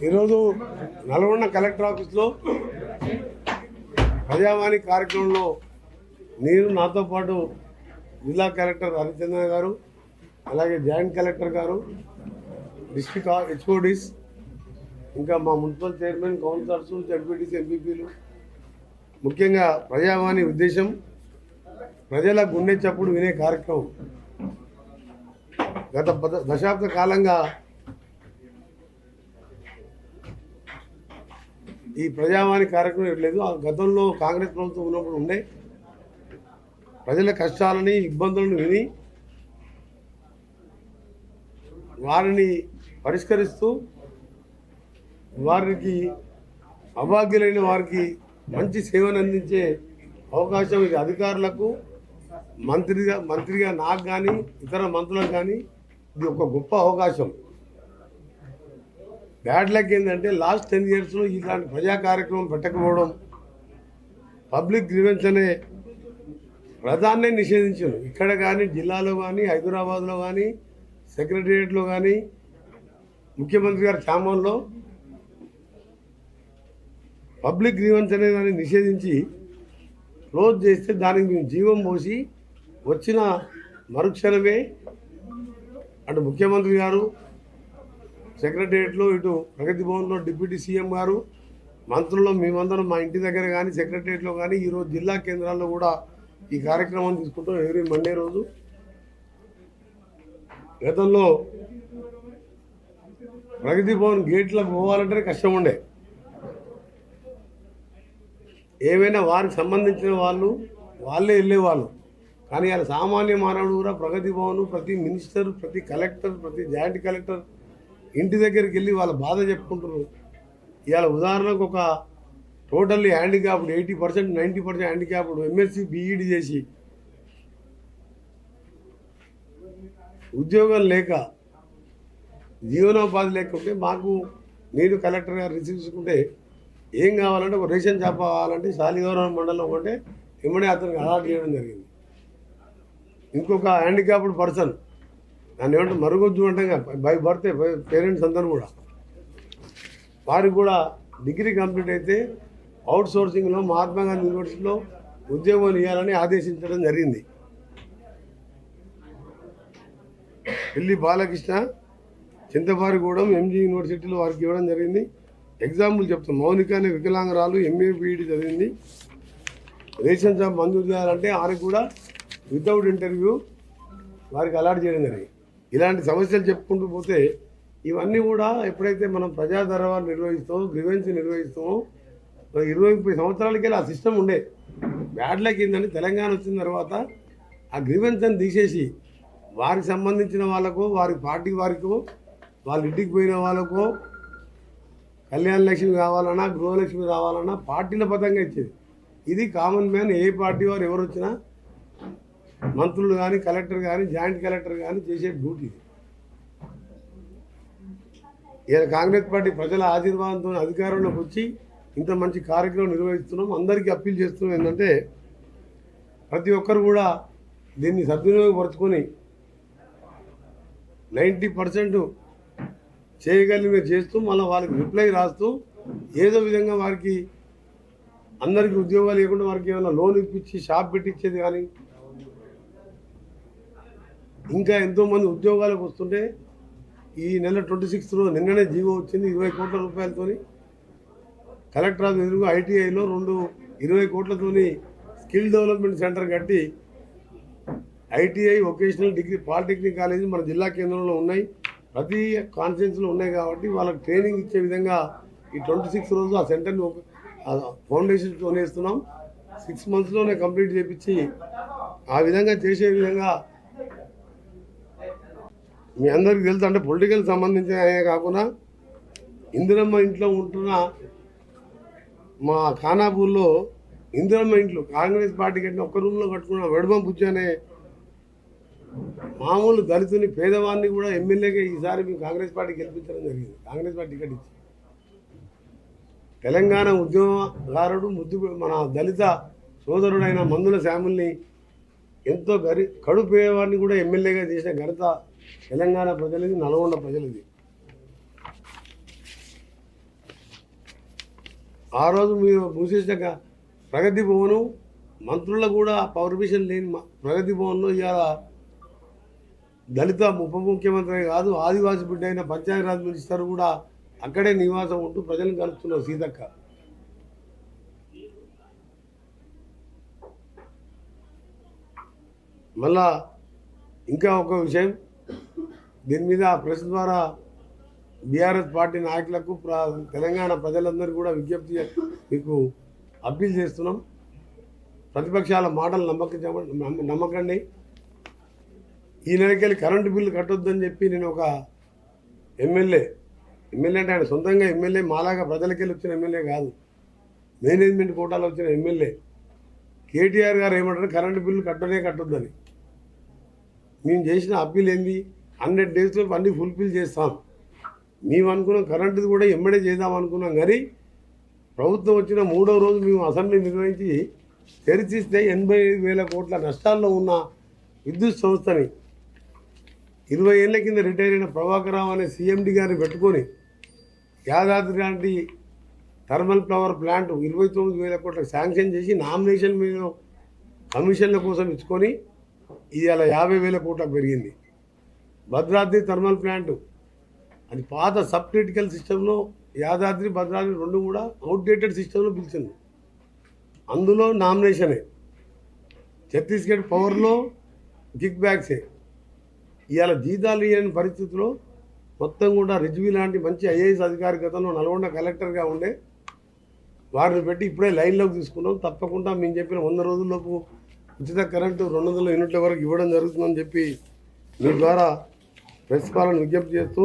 ఈరోజు నల్గొండ కలెక్టర్ ఆఫీస్లో ప్రజావాణి కార్యక్రమంలో నేను నాతో పాటు జిల్లా కలెక్టర్ హరిచంద్ర గారు, అలాగే జాయింట్ కలెక్టర్ గారు, డిస్ట్రిక్ట్ హెచ్ఓడీస్, ఇంకా మా మున్సిపల్ చైర్మన్, కౌన్సిలర్స్, జడ్పీటీసీ, ఎంపీపీలు, ముఖ్యంగా ప్రజావాణి ఉద్దేశం ప్రజల గుండె చప్పుడు వినే కార్యక్రమం. గత దశాబ్ద కాలంగా ఈ ప్రజావాణి కార్యక్రమం లేదు. గతంలో కాంగ్రెస్ ప్రభుత్వం ఉన్నప్పుడు ఉండే ప్రజల కష్టాలని, ఇబ్బందులను విని వారిని పరిష్కరిస్తూ వారికి అభాగ్యులైన వారికి మంచి సేవను అందించే అవకాశం ఇది అధికారులకు, మంత్రిగా నాకు కానీ ఇతర మంత్రులకు కానీ ఇది ఒక గొప్ప అవకాశం. బ్యాడ్ లక్ ఏంటంటే లాస్ట్ 10 yearsలో ఇలాంటి ప్రజా కార్యక్రమం పెట్టకపోవడం, పబ్లిక్ గ్రీవెన్స్ అనే ప్రధాన్నే నిషేధించారు. ఇక్కడ కానీ, జిల్లాలో కానీ, హైదరాబాద్లో కానీ, సెక్రటేరియట్లో కానీ, ముఖ్యమంత్రి గారి ఛాంబర్లో పబ్లిక్ గ్రీవెన్స్ అనే దాన్ని నిషేధించి క్లోజ్ చేస్తే దానికి మేము జీవం పోసి వచ్చిన మరుక్షణమే అటు ముఖ్యమంత్రి గారు సెక్రటేరియట్లో, ఇటు ప్రగతి భవన్లో డిప్యూటీ సీఎం గారు, మంత్రుల్లో మేమందరం మా ఇంటి దగ్గర కానీ, సెక్రటేరియట్లో కానీ, ఈరోజు జిల్లా కేంద్రాల్లో కూడా ఈ కార్యక్రమం తీసుకుంటాం. ఎవ్రీ మండే రోజు. గతంలో ప్రగతి భవన్ గేట్లకు పోవాలంటే కష్టం ఉండే. ఏవైనా వారికి సంబంధించిన వాళ్ళే వెళ్ళేవాళ్ళు. కానీ అలా సామాన్య మానవుడు కూడా ప్రగతి భవన్, ప్రతి మినిస్టర్, ప్రతి కలెక్టర్, ప్రతి జాయింట్ కలెక్టర్ ఇంటి దగ్గరికి వెళ్ళి వాళ్ళ బాధ చెప్పుకుంటున్నారు. ఇవాళ ఉదాహరణకు ఒక totally handicapped 80%, 90% handicapped MSc BEd చేసి ఉద్యోగం లేక జీవనోపాధి లేకుంటే మాకు, నేను కలెక్టర్ గారు రిసీవ్చుకుంటే ఏం కావాలంటే ఒక రేషన్ షాప్ కావాలంటే శాలిగౌరవం మండలం ఒకటే ఇమ్మడే అతనికి అలాట్ చేయడం జరిగింది. ఇంకొక హ్యాండిక్యాప్డ్ పర్సన్ దాన్ని ఏమంటే మరుగొద్దు అంటే బై బర్త్ పేరెంట్స్ అందరూ కూడా వారికి కూడా డిగ్రీ కంప్లీట్ అయితే అవుట్ సోర్సింగ్లో మహాత్మా గాంధీ యూనివర్సిటీలో ఉద్యోగం ఇవ్వాలని ఆదేశించడం జరిగింది. ఢిల్లీ బాలకృష్ణ చింతపారిగూడెం ఎంజీ యూనివర్సిటీలో వారికి ఇవ్వడం జరిగింది. ఎగ్జాంపుల్ చెప్తాం. మౌనిక అనే వికలాంగరాలు ఎంఏ బీఈడి చదివింది. రేషన్ షాప్ మంజూరు చేయాలంటే వారికి కూడా వితౌట్ ఇంటర్వ్యూ వారికి అలాట్ చేయడం జరిగింది. ఇలాంటి సమస్యలు చెప్పుకుంటూ పోతే ఇవన్నీ కూడా ఎప్పుడైతే మనం ప్రజా దర్బార్ నిర్వహిస్తామో, గ్రీవెన్స్ నిర్వహిస్తామో, 20-30 సంవత్సరాలకి ఆ సిస్టమ్ ఉండే. బ్యాడ్ లక్ ఏంటంటే తెలంగాణ వచ్చిన తర్వాత ఆ గ్రీవెన్స్ అని తీసేసి వారికి సంబంధించిన వాళ్ళకో, వారి పార్టీ వారికో, వాళ్ళ ఇంటికి పోయిన వాళ్ళకో కళ్యాణ లక్ష్మి కావాలన్నా, గృహలక్ష్మి రావాలన్నా పార్టీల పదంగా ఇచ్చేది. ఇది కామన్ మ్యాన్ ఏ పార్టీ వారు ఎవరు వచ్చినా మంత్రులు కానీ, కలెక్టర్ కానీ, జాయింట్ కలెక్టర్ కానీ చేసే డ్యూటీ. ఇలా కాంగ్రెస్ పార్టీ ప్రజల ఆశీర్వాదంతో అధికారంలోకి వచ్చి ఇంత మంచి కార్యక్రమం నిర్వహిస్తున్నాం. అందరికీ అప్పీల్ చేస్తున్నాం ఏంటంటే ప్రతి ఒక్కరు కూడా దీన్ని సద్వినియోగపరుచుకొని 90% చేయగలిగిన చేస్తూ మళ్ళీ వాళ్ళకి రిప్లై రాస్తూ ఏదో విధంగా వారికి అందరికీ ఉద్యోగాలు లేకుండా వారికి ఏమైనా లోన్ ఇప్పించి షాప్ పెట్టించేది కానీ, ఇంకా ఎంతోమంది ఉద్యోగాలకు వస్తుంటే ఈ నెల 26th నిన్ననే జీవో వచ్చింది. 20 కోట్ల రూపాయలతో కలెక్టర్ ఆఫ్ ఎదురుగా ఐటీఐలో 20 కోట్లతోని స్కిల్ డెవలప్మెంట్ సెంటర్ కట్టి ITI, vocational degree, polytechnic college మన జిల్లా కేంద్రంలో ఉన్నాయి. ప్రతి కాన్ఫరెన్స్లో ఉన్నాయి కాబట్టి వాళ్ళకి ట్రైనింగ్ ఇచ్చే విధంగా ఈ 26 రోజు ఆ సెంటర్ని ఫౌండేషన్తో వేస్తున్నాం. 6 monthsలోనే కంప్లీట్ చేయించి ఆ విధంగా చేసే విధంగా మీ అందరికీ తెలుసు. అంటే పొలిటికల్ సంబంధించిన కాకుండా ఇందిరమ్మ ఇంట్లో ఉంటున్న మా ఖానాపూర్లో ఇందిరమ్మ ఇంట్లో కాంగ్రెస్ పార్టీ కట్టిన ఒక్క రూమ్లో కట్టుకున్న వెడమ బుజ్జి అనే మామూలు దళితుని, పేదవాడిని కూడా ఎమ్మెల్యేగా ఈసారి మేము కాంగ్రెస్ పార్టీ గెలిపించడం జరిగింది. కాంగ్రెస్ పార్టీ టికెట్ ఇచ్చి తెలంగాణ ఉద్యమకారుడు, మన దళిత సోదరుడైన మందుల శాముల్ని ఎంతో కడుపేవాడిని కూడా ఎమ్మెల్యేగా చేసిన ఘనత తెలంగాణ ప్రజలది, నల్గొండ ప్రజలది. ఆ రోజు మీరు మూసేసాక ప్రగతి భవను మంత్రులకు కూడా పర్మిషన్ లేని ప్రగతి భవన్లో ఇవాళ దళిత ఉప ముఖ్యమంత్రి కాదు ఆదివాసి బిడ్డ అయిన పంచాయతీరాజ్ మినిస్టర్ కూడా అక్కడే నివాసం ఉంటూ ప్రజలను కలుపుతున్నారు సీతక్క. మళ్ళా ఇంకా ఒక విషయం, దీని మీద ప్రెస్ ద్వారా బీఆర్ఎస్ పార్టీ నాయకులకు తెలంగాణ ప్రజలందరూ కూడా విజ్ఞప్తి మీకు అప్పీల్ చేస్తున్నాం. ప్రతిపక్షాల మాటలు నమ్మకండి. ఈ నెలకెళ్ళి కరెంటు బిల్లు కట్టొద్దని చెప్పి నేను ఒక ఎమ్మెల్యే అంటే ఆయన సొంతంగా ఎమ్మెల్యే, మాలాగా ప్రజలకెళ్ళి వచ్చిన ఎమ్మెల్యే కాదు, మేనేజ్మెంట్ కోటాలో వచ్చిన ఎమ్మెల్యే కేటీఆర్ గారు ఏమంటారు, కరెంటు బిల్లు కట్టొద్దని. మేము చేసిన అప్పీల్ ఏంది, 100 డేస్లో అన్నీ ఫుల్ఫిల్ చేస్తాం. మేము అనుకున్నాం కరెంటుది కూడా ఎమ్మడే చేద్దాం అనుకున్నాం, కానీ ప్రభుత్వం వచ్చిన 3వ రోజు మేము అసెంబ్లీ నిర్వహించి తెరిచిస్తే 85,000 కోట్ల నష్టాల్లో ఉన్న విద్యుత్ సంస్థని 20 ఏళ్ల కింద రిటైర్ అయిన ప్రభాకరరావు అనే సీఎండీ గారిని పెట్టుకొని యాదాద్రి లాంటి థర్మల్ పవర్ ప్లాంట్ 29,000 కోట్లకు శాంక్షన్ చేసి నామినేషన్ మీద కమిషన్ల కోసం ఇచ్చుకొని ఇవాళ 50,000 కోట్లకు పెరిగింది. భద్రాద్రి థర్మల్ ప్లాంట్ అది పాత సబ్ క్రిటికల్ సిస్టంలో, యాదాద్రి భద్రాద్రి 2 కూడా అవుట్డేటెడ్ సిస్టంలో పిలిచింది. అందులో నామినేషనే, ఛత్తీస్గఢ్ పవర్లో కిక్ బ్యాక్సే. ఇవాళ జీతాలు ఇవ్వని పరిస్థితిలో మొత్తం కూడా రిజ్వీ లాంటి మంచి ఐఏఎస్ అధికారి గతంలో నల్గొండ కలెక్టర్గా ఉండే వారిని పెట్టి ఇప్పుడే లైన్లోకి తీసుకున్నాం. తప్పకుండా మేము చెప్పిన 100 రోజుల్లోపు ఉచిత కరెంటు 200 యూనిట్ల వరకు ఇవ్వడం జరుగుతుందని చెప్పి మీ ద్వారా ప్రెస్ వాళ్ళని విజ్ఞప్తి చేస్తూ,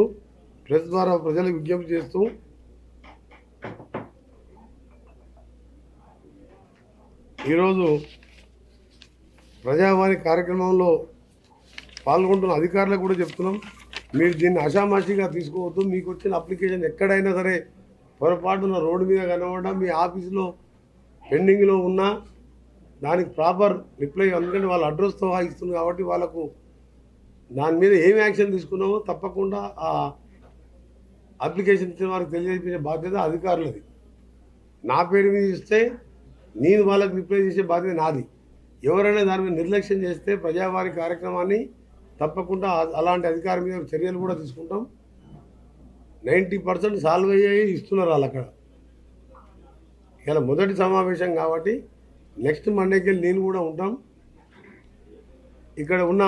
ప్రెస్ ద్వారా ప్రజలకు విజ్ఞప్తి చేస్తూ, ఈరోజు ప్రజావాణి కార్యక్రమంలో పాల్గొంటున్న అధికారులకు కూడా చెప్తున్నాం, మీరు దీన్ని ఆషామాషిగా తీసుకోవద్దు. మీకు వచ్చిన అప్లికేషన్ ఎక్కడైనా సరే పొరపాటున రోడ్డు మీద కనబడ్డా, మీ ఆఫీసులో పెండింగ్లో ఉన్నా దానికి ప్రాపర్ రిప్లై, ఎందుకంటే వాళ్ళ అడ్రస్తో ఇస్తుంది కాబట్టి వాళ్ళకు దాని మీద ఏం యాక్షన్ తీసుకున్నామో తప్పకుండా ఆ అప్లికేషన్ ఇచ్చిన వారికి తెలియజేసే బాధ్యత అధికారులది. నా పేరు మీద ఇస్తే నేను వాళ్ళకి రిప్లై చేసే బాధ్యత నాది. ఎవరైనా దాని మీద నిర్లక్ష్యం చేస్తే ప్రజావాణి కార్యక్రమాన్ని తప్పకుండా అలాంటి అధికారి మీద చర్యలు కూడా తీసుకుంటాం. 90% సాల్వ్ అయ్యాయి ఇస్తున్నారు వాళ్ళు అక్కడ. ఇలా మొదటి సమావేశం కాబట్టి నెక్స్ట్ మండేకి నేను కూడా ఉంటాం. ఇక్కడ ఉన్న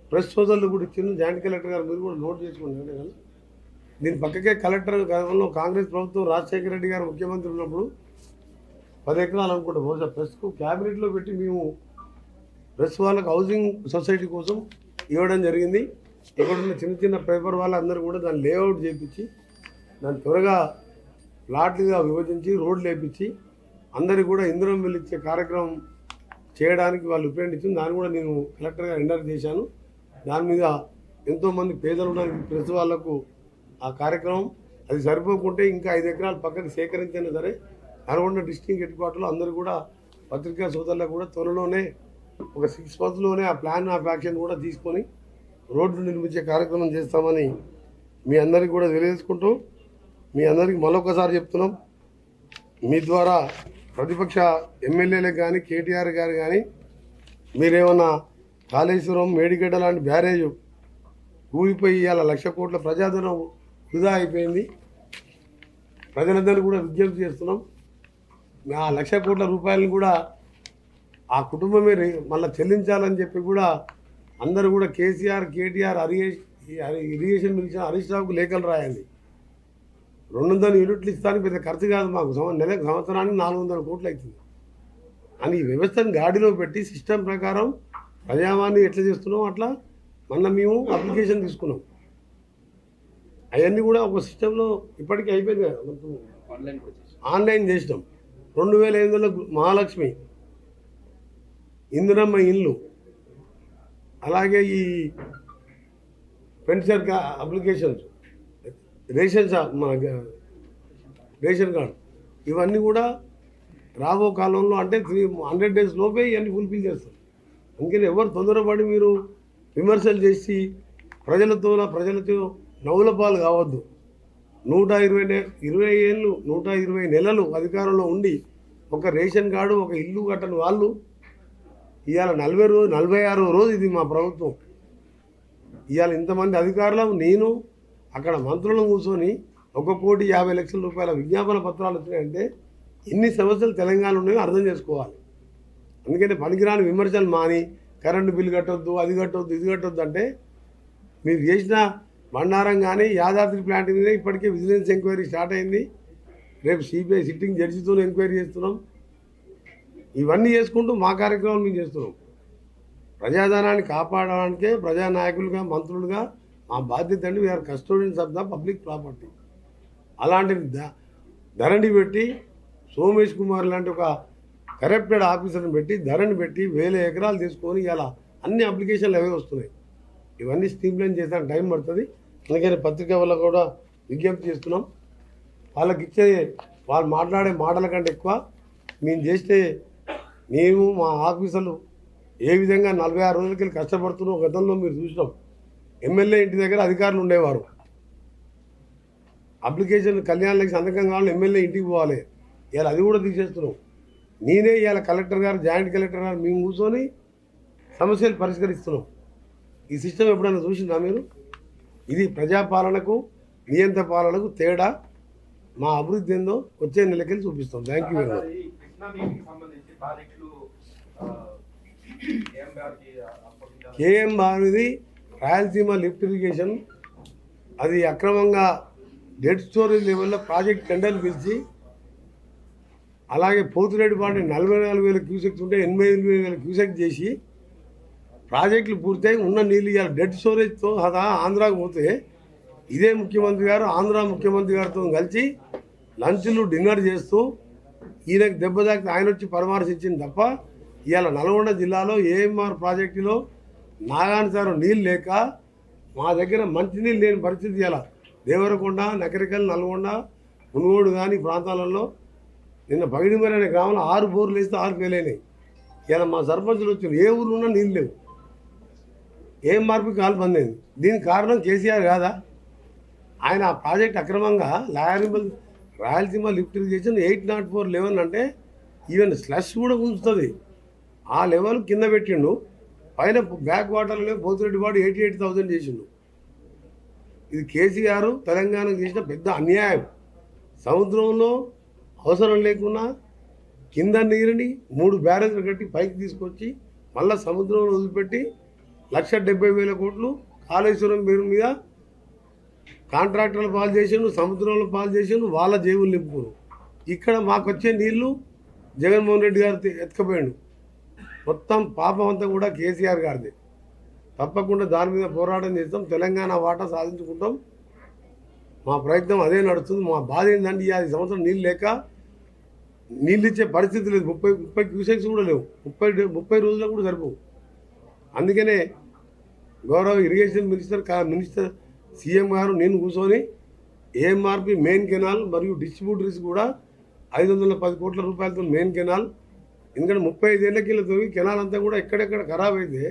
ప్రెస్ సోదరులు కూడా ఇచ్చింది జాయింట్ కలెక్టర్ గారు, మీరు కూడా నోట్ చేసుకోండి కదా. దీని పక్కకే కలెక్టర్ గతంలో కాంగ్రెస్ ప్రభుత్వం రాజశేఖర రెడ్డి గారు ముఖ్యమంత్రి ఉన్నప్పుడు 10 ఎకరాలు అనుకుంటా బహుశా ప్రెస్కు క్యాబినెట్లో పెట్టి మేము ప్రెస్ వాళ్ళకు హౌసింగ్ సొసైటీ కోసం ఇవ్వడం జరిగింది. ఇక్కడ ఉన్న చిన్న చిన్న పేపర్ వాళ్ళందరూ కూడా దాన్ని లేఅవుట్ చేయించి దాన్ని త్వరగా ప్లాట్లుగా విభజించి రోడ్లు వేయించి అందరికీ కూడా ఇంధనం బిల్లు ఇచ్చే కార్యక్రమం చేయడానికి వాళ్ళు ఉపయోగించింది. దాన్ని కూడా నేను కలెక్టర్గా ఎండర్ చేశాను. దాని మీద ఎంతోమంది పేదలు ఉన్న ప్రెస్ వాళ్లకు ఆ కార్యక్రమం అది సరిపోకుంటే ఇంకా 5 ఎకరాలు పక్కకు సేకరించినా సరే నల్గొండ డిస్ట్రిక్ట్ హెడ్ క్వార్టర్లో అందరూ కూడా పత్రికా సోదరులకు కూడా త్వరలోనే ఒక 6 monthsలోనే ఆ ప్లాన్ ఆఫ్ యాక్షన్ కూడా తీసుకొని రోడ్లు నిర్మించే కార్యక్రమం చేస్తామని మీ అందరికీ కూడా తెలియజేసుకుంటూ, మీ అందరికీ మరొకసారి చెప్తున్నాం, మీ ద్వారా ప్రతిపక్ష ఎమ్మెల్యేలకు కానీ కేటీఆర్ గారు కానీ మీరేమన్నా కాళేశ్వరం మేడిగడ్డ లాంటి బ్యారేజ్ కూలిపోయి ఇవాళ 1,00,000 కోట్ల ప్రజాధనం వృధా అయిపోయింది. ప్రజలందరూ కూడా విజ్ఞప్తి చేస్తున్నాం, ఆ 1,00,000 కోట్ల రూపాయలను కూడా ఆ కుటుంబమే మళ్ళీ చెల్లించాలని చెప్పి కూడా అందరూ కూడా కేసీఆర్, కేటీఆర్, ఇరిగేషన్ మినిస్టర్ హరీష్ రావుకు లేఖలు రాయండి. 200 యూనిట్లు ఇస్తానికి పెద్ద ఖర్చు కాదు, మాకు సంవత్సరానికి 400 కోట్లు అవుతుంది అని ఈ వ్యవస్థను గాడిలో పెట్టి సిస్టమ్ ప్రకారం ప్రజావాణి ఎట్లా చేస్తున్నాం అట్లా మొన్న మేము అప్లికేషన్ తీసుకున్నాం. అవన్నీ కూడా ఒక సిస్టంలో ఇప్పటికీ అయిపోయింది కదా, ఆన్లైన్ చేసినాం. 2,500 మహాలక్ష్మి, ఇందిరమ్మ ఇల్లు, అలాగే ఈ పెన్షన్ అప్లికేషన్స్, రేషన్ మన రేషన్ కార్డు, ఇవన్నీ కూడా రాబో కాలంలో అంటే 100 days లోపే ఇవన్నీ ఫుల్ఫిల్ చేస్తాం. అందుకని ఎవరు తొందరపడి మీరు విమర్శలు చేసి ప్రజలతో నవ్వుల పాలు కావద్దు. 120 ఏళ్ళు 120 నెలలు అధికారంలో ఉండి ఒక రేషన్ కార్డు ఒక ఇల్లు కట్టని వాళ్ళు ఇవాళ 46వ రోజు ఇది మా ప్రభుత్వం. ఇవాళ ఇంతమంది అధికారులు నేను అక్కడ మంత్రులను కూర్చొని 1,50,00,000 రూపాయల విజ్ఞాపన పత్రాలు వచ్చినాయంటే ఎన్ని సమస్యలు తెలంగాణ ఉన్నాయో అర్థం చేసుకోవాలి. అందుకని పనికిరాని విమర్శలు మాని కరెంటు బిల్లు కట్టొద్దు, అది కట్టొద్దు, ఇది కట్టొద్దు అంటే మీరు చేసిన బండారం కానీ యాదాద్రి ప్లాంట్ మీద ఇప్పటికే విజిలెన్స్ ఎంక్వైరీ స్టార్ట్ అయింది. రేపు సిబిఐ సిట్టింగ్ జడ్జితో ఎంక్వైరీ చేస్తున్నాం. ఇవన్నీ చేసుకుంటూ మా కార్యక్రమాలు మేము చేస్తున్నాం. ప్రజాధనాన్ని కాపాడడానికే ప్రజానాయకులుగా మంత్రులుగా మా బాధ్యత అండి. We are custodians of the public property. అలాంటి ధరణి పెట్టి సోమేష్ కుమార్ లాంటి ఒక కరప్టెడ్ ఆఫీసర్ని పెట్టి ధరణి పెట్టి 1000 ఎకరాలు తీసుకొని ఇలా అన్ని అప్లికేషన్లు అవే వస్తున్నాయి. ఇవన్నీ స్ట్రీమ్లైన్ చేసానికి టైం పడుతుంది. అందుకని పత్రిక వల్ల కూడా విజ్ఞప్తి చేస్తున్నాం. వాళ్ళకి ఇచ్చే వాళ్ళు మాట్లాడే మాటల కంటే ఎక్కువ మేము మా ఆఫీసర్లు ఏ విధంగా 46 రోజులకి కష్టపడుతున్నాం. గతంలో మీరు చూసినాం. ఎమ్మెల్యే ఇంటి దగ్గర అధికారులు ఉండేవారు. అప్లికేషన్ కళ్యాణానికి సంతకం కావాలని ఎమ్మెల్యే ఇంటికి పోవాలి. ఇవాళ అది కూడా తీసేస్తున్నాం. నేనే ఇవాళ కలెక్టర్ గారు జాయింట్ కలెక్టర్ గారు మేము కూర్చొని సమస్యలు పరిష్కరిస్తున్నాం. ఈ సిస్టమ్ ఎప్పుడైనా చూసిందా మీరు? ఇది ప్రజాపాలనకు నియంత్ర పాలనకు తేడా. మా అభివృద్ధి ఏందో వచ్చే నెలకెళ్ళి చూపిస్తాం. Thank you very much. KM బావిది రాయలసీమ లిఫ్ట్ ఇరిగేషన్ అది అక్రమంగా డెడ్ స్టోరేజ్ లెవెల్లో ప్రాజెక్ట్ టెండర్లు పిలిచి అలాగే పోతురెడ్డిపాటి 44,000 క్యూసెక్స్ ఉంటే 88,000 క్యూసెక్ చేసి ప్రాజెక్టులు పూర్తయి ఉన్న నీళ్ళు ఇవాళ డెడ్ స్టోరేజ్తో అదా ఆంధ్రాకు పోతే ఇదే ముఖ్యమంత్రి గారు ఆంధ్ర ముఖ్యమంత్రి గారితో కలిసి లంచ్లు డిన్నర్ చేస్తూ ఈయనకు దెబ్బ తాకితే ఆయన వచ్చి పరామర్శించింది తప్ప ఇవాళ నల్గొండ జిల్లాలో ఏఎంఆర్ ప్రాజెక్టులో నాగానుసారం నీళ్ళు లేక మా దగ్గర మంచినీళ్ళు లేని పరిస్థితి. ఇలా దేవరకొండ నకరికల్ నల్గొండ మునుగోడు కానీ ప్రాంతాలలో నిన్న పగిడిమరి అనే గ్రామంలో 6 బోర్లు వేస్తే 6 ఫెయిల్ అయినాయి. ఇలా మా సర్పంచులు వచ్చారు. ఏ ఊరు ఉన్నా నీళ్ళు లేవు. ఏఎంఆర్పి కాలు బంద్ అయింది. దీనికి కారణం కేసీఆర్ కాదా? ఆయన ఆ ప్రాజెక్ట్ అక్రమంగా రాయలసీమ లిఫ్ట్ ఇరిగేషన్ 804 లెవెల్ అంటే ఈవెన్ స్లష్ కూడా ఉంచుతుంది. ఆ లెవెల్ కింద పెట్టిండు. పైన బ్యాక్ వాటర్లో పోతిరెడ్డిపాడు 88,000 చేసిండు. ఇది కేసీఆర్ తెలంగాణకు చేసిన పెద్ద అన్యాయం. సముద్రంలో అవసరం లేకున్నా కింద నీరుని 3 బ్యారేజ్లు కట్టి పైకి తీసుకొచ్చి మళ్ళీ సముద్రంలో వదిలిపెట్టి 1,70,000 కోట్లు కాళేశ్వరం పేరు మీద కాంట్రాక్టర్లు పాలు చేసిండు, సముద్రంలో పాలు చేసిండు, వాళ్ళ జేబులు నింపుకోరు. ఇక్కడ మాకు వచ్చే నీళ్లు జగన్మోహన్ రెడ్డి గారు ఎత్తుకపోయాడు. మొత్తం పాపం అంతా కూడా కేసీఆర్ గారిది. తప్పకుండా దాని మీద పోరాటం చేస్తాం. తెలంగాణ వాటా సాధించుకుంటాం. మా ప్రయత్నం అదే నడుస్తుంది. మా బాధ ఏంటంటే 5 సంవత్సరం నీళ్ళు లేక నీళ్ళు ఇచ్చే పరిస్థితి లేదు. 30 క్యూసెక్స్ కూడా లేవు. 30 రోజులకు కూడా సరిపోవు. అందుకనే గౌరవ ఇరిగేషన్ మినిస్టర్ సీఎం గారు నేను కూర్చొని ఏఎంఆర్పి మెయిన్ కెనాల్ మరియు డిస్ట్రిబ్యూటర్స్ కూడా 510 కోట్ల రూపాయలతో మెయిన్ కెనాల్, ఎందుకంటే 35 ఏళ్ల కింద కెనాల్ అంతా కూడా ఎక్కడెక్కడ ఖరాబ్ అయితే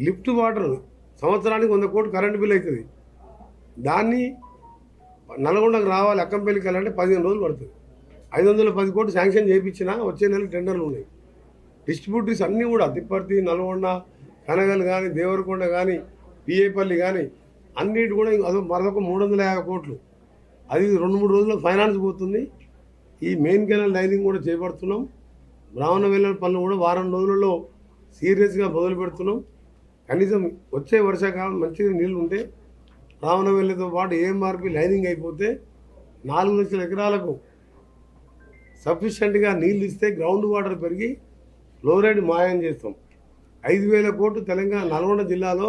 లిఫ్ట్ వాటర్ సంవత్సరానికి 100 కోట్లు కరెంటు బిల్ అవుతుంది. దాన్ని నల్గొండకు రావాలి అక్కంపల్లికి వెళ్ళాలంటే 15 రోజులు పడుతుంది. 510 కోట్లు శాంక్షన్ చేయించినా వచ్చే నెలకు టెండర్లు ఉన్నాయి. డిస్ట్రిబ్యూటర్స్ అన్నీ కూడా తిప్పర్తి, నల్గొండ, కనగల్ కానీ, దేవరకొండ కానీ, పిఏపల్లి కానీ అన్నిటి కూడా మరొక 350 కోట్లు. అది 2-3 రోజుల్లో ఫైనాన్స్ పోతుంది. ఈ మెయిన్ కెనాల్ లైనింగ్ కూడా చేపడుతున్నాం. బ్రాహ్మణ వెల్లల పనులు కూడా వారం రోజులలో సీరియస్గా మొదలు పెడుతున్నాం. కనీసం వచ్చే వర్షాకాలం మంచిగా నీళ్ళు ఉంటే బ్రాహ్మణ వెల్లతో పాటు ఏఎంఆర్పి లైనింగ్ అయిపోతే 4 లక్షల ఎకరాలకు సఫిషియెంట్గా నీళ్ళు ఇస్తే గ్రౌండ్ వాటర్ పెరిగి ఫ్లోరైడ్ మాయం చేస్తాం. 5,000 కోట్లు తెలంగాణ నల్గొండ జిల్లాలో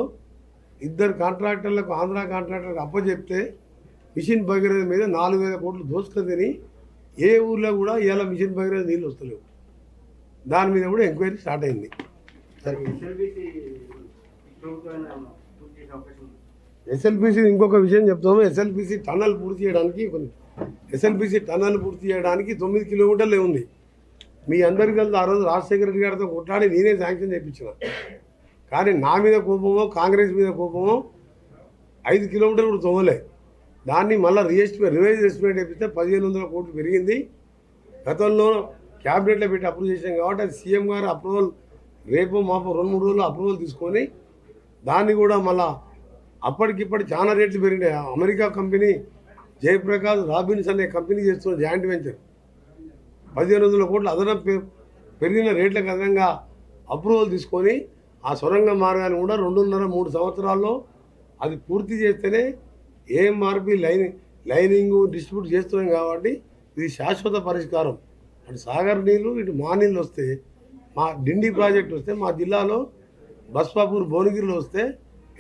2 కాంట్రాక్టర్లకు ఆంధ్ర కాంట్రాక్టర్లకు అప్పచెప్తే మిషన్ భగీరథ మీద 4,000 కోట్లు దోసుకొని తిని ఏ ఊర్లో కూడా ఇవాళ మిషన్ భగీరథ నీళ్ళు వస్తలేవు. దాని మీద కూడా ఎంక్వైరీ స్టార్ట్ అయింది. ఎస్ఎల్పిసి ఇంకొక విషయం చెప్తాము. ఎస్ఎల్పిసి టన్నల్ పూర్తి చేయడానికి 9 కిలోమీటర్లే ఉంది. మీ అందరికీ కలిసి ఆ రోజు రాజశేఖర రెడ్డి గారితో కొట్లాడి నేనే శాంక్షన్ చేయించిన. కానీ నా మీద కోపమో కాంగ్రెస్ మీద కోపమో 5 కిలోమీటర్లు కూడా తోమలే. దాన్ని మళ్ళీ రివైజ్ ఎస్టిమేట్ వేపిస్తే 1500 కోట్లు పెరిగింది. గతంలో క్యాబినెట్లో పెట్టి అప్రూవ్ చేసాం కాబట్టి అది సీఎం గారు అప్రూవల్ రేపు మాపు 2-3 రోజులు అప్రూవల్ తీసుకొని దాన్ని కూడా మళ్ళా అప్పటికిప్పటి చాలా రేట్లు పెరిగినాయి. అమెరికా కంపెనీ జయప్రకాష్ రాబిన్స్ అనే కంపెనీ చేస్తున్న జాయింట్ వెంచర్ 1500 కోట్లు అదనపు పెరిగిన రేట్లకు అదనంగా అప్రూవల్ తీసుకొని ఆ సొరంగ మార్గాన్ని కూడా 2.5-3 సంవత్సరాల్లో అది పూర్తి చేస్తేనే ఏఎంఆర్పి లైనింగ్ డిస్ట్రిబ్యూట్ చేస్తున్నాం కాబట్టి ఇది శాశ్వత పరిష్కారం. అటు సాగర్ నీళ్ళు ఇటు మా నీళ్ళు వస్తే మా డిండి ప్రాజెక్ట్ వస్తే మా జిల్లాలో బస్వాపూర్ భువనగిరిలో వస్తే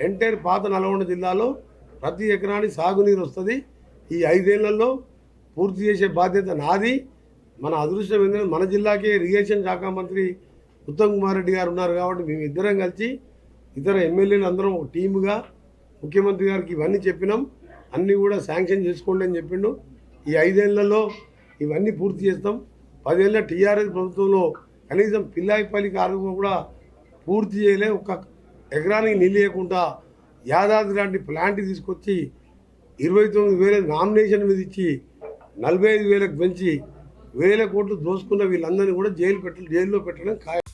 ఎంటైర్ పాత నల్గొండ జిల్లాలో ప్రతి ఎకరానికి సాగునీరు వస్తుంది. ఈ 5 ఏళ్లలో పూర్తి చేసే బాధ్యత నాది. మన అదృష్టం ఏంటంటే మన జిల్లాకే ఇరిగేషన్ శాఖ మంత్రి ఉత్తమ్ కుమార్ రెడ్డి గారు ఉన్నారు కాబట్టి మేము ఇద్దరం కలిసి ఇతర ఎమ్మెల్యేలు అందరం ఒక టీముగా ముఖ్యమంత్రి గారికి ఇవన్నీ చెప్పినాం. అన్నీ కూడా శాంక్షన్ చేసుకోండి అని చెప్పిండు. ఈ 5 ఏళ్లలో ఇవన్నీ పూర్తి చేస్తాం. 10 ఏళ్ళ టీఆర్ఎస్ ప్రభుత్వంలో కనీసం పిల్లాయిపల్లి కార్యక్రమం కూడా పూర్తి చేయలే. ఒక్క ఎకరానికి నీళ్ళు లేకుండా యాదాద్రి లాంటి ప్లాంట్ తీసుకొచ్చి 29,000 నామినేషన్ మీద ఇచ్చి 45,000కు పెంచి 1,000 కోట్లు దోసుకున్న వీళ్ళందరినీ కూడా జైల్లో పెట్టడం ఖాయం.